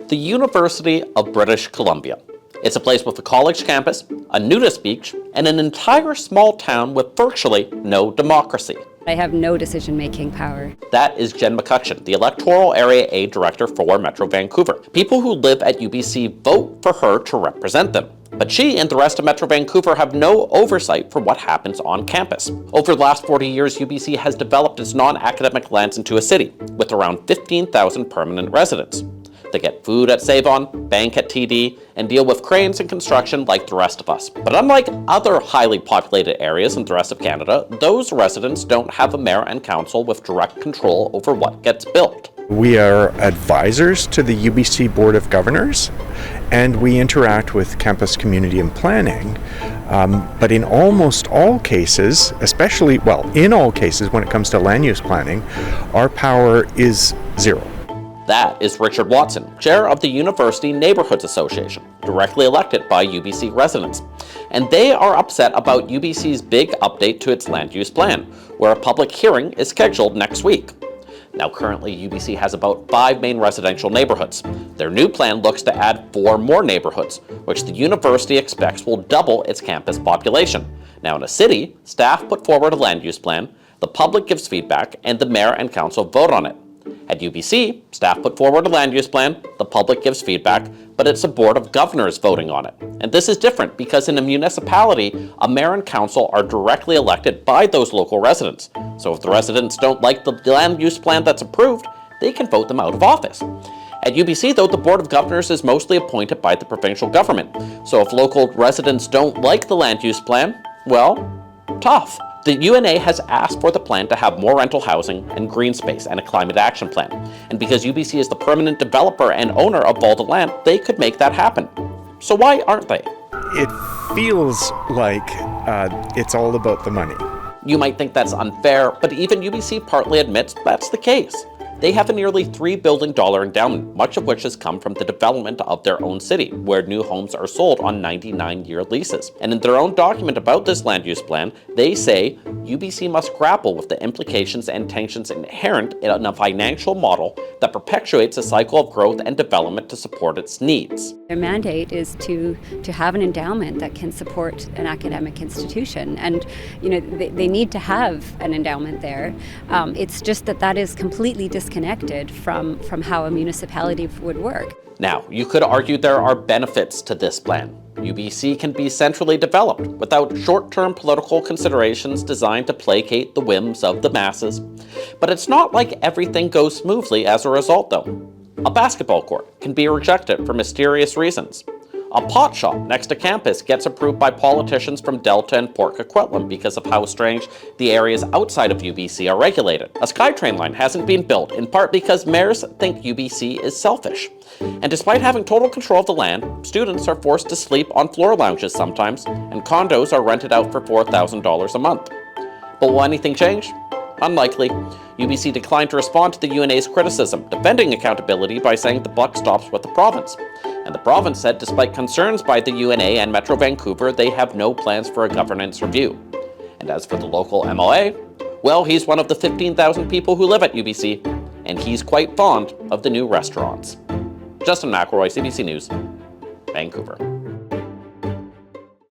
the University of British Columbia. It's a place with a college campus, a nudist beach, and an entire small town with virtually no democracy. I have no decision-making power. That is Jen McCutcheon, the Electoral Area Aid Director for Metro Vancouver. People who live at UBC vote for her to represent them. But she and the rest of Metro Vancouver have no oversight for what happens on campus. Over the last 40 years, UBC has developed its non-academic lands into a city, with around 15,000 permanent residents. They get food at Save-On, bank at TD, and deal with cranes and construction like the rest of us. But unlike other highly populated areas in the rest of Canada, those residents don't have a mayor and council with direct control over what gets built. We are advisors to the UBC Board of Governors, and we interact with campus community and planning. But in almost all cases, in all cases when it comes to land use planning, our power is zero. That is Richard Watson, chair of the University Neighborhoods Association, directly elected by UBC residents. And they are upset about UBC's big update to its land use plan, where a public hearing is scheduled next week. Now currently UBC has about 5 main residential neighborhoods. Their new plan looks to add 4 more neighborhoods, which the university expects will double its campus population. Now in a city, staff put forward a land use plan, the public gives feedback, and the mayor and council vote on it. At UBC, staff put forward a land use plan, the public gives feedback, but it's a board of governors voting on it. And this is different because in a municipality, a mayor and council are directly elected by those local residents. So if the residents don't like the land use plan that's approved, they can vote them out of office. At UBC, though, the Board of Governors is mostly appointed by the provincial government. So if local residents don't like the land use plan, well, tough. The UNA has asked for the plan to have more rental housing and green space and a climate action plan. And because UBC is the permanent developer and owner of all the land, they could make that happen. So why aren't they? It feels like it's all about the money. You might think that's unfair, but even UBC partly admits that's the case. They have a nearly $3 billion endowment, much of which has come from the development of their own city, where new homes are sold on 99-year leases. And in their own document about this land use plan, they say UBC must grapple with the implications and tensions inherent in a financial model that perpetuates a cycle of growth and development to support its needs. Their mandate is to have an endowment that can support an academic institution, and they need to have an endowment there. It's just that is completely disconnected from how a municipality would work. Now, you could argue there are benefits to this plan. UBC can be centrally developed without short-term political considerations designed to placate the whims of the masses. But it's not like everything goes smoothly as a result, though. A basketball court can be rejected for mysterious reasons. A pot shop next to campus gets approved by politicians from Delta and Port Coquitlam because of how strange the areas outside of UBC are regulated. A SkyTrain line hasn't been built, in part because mayors think UBC is selfish. And despite having total control of the land, students are forced to sleep on floor lounges sometimes, and condos are rented out for $4,000 a month. But will anything change? Unlikely. UBC declined to respond to the UNA's criticism, defending accountability by saying the buck stops with the province. And the province said despite concerns by the UNA and Metro Vancouver, they have no plans for a governance review. And as for the local MLA, well, he's one of the 15,000 people who live at UBC, and he's quite fond of the new restaurants. Justin McElroy, CBC News, Vancouver.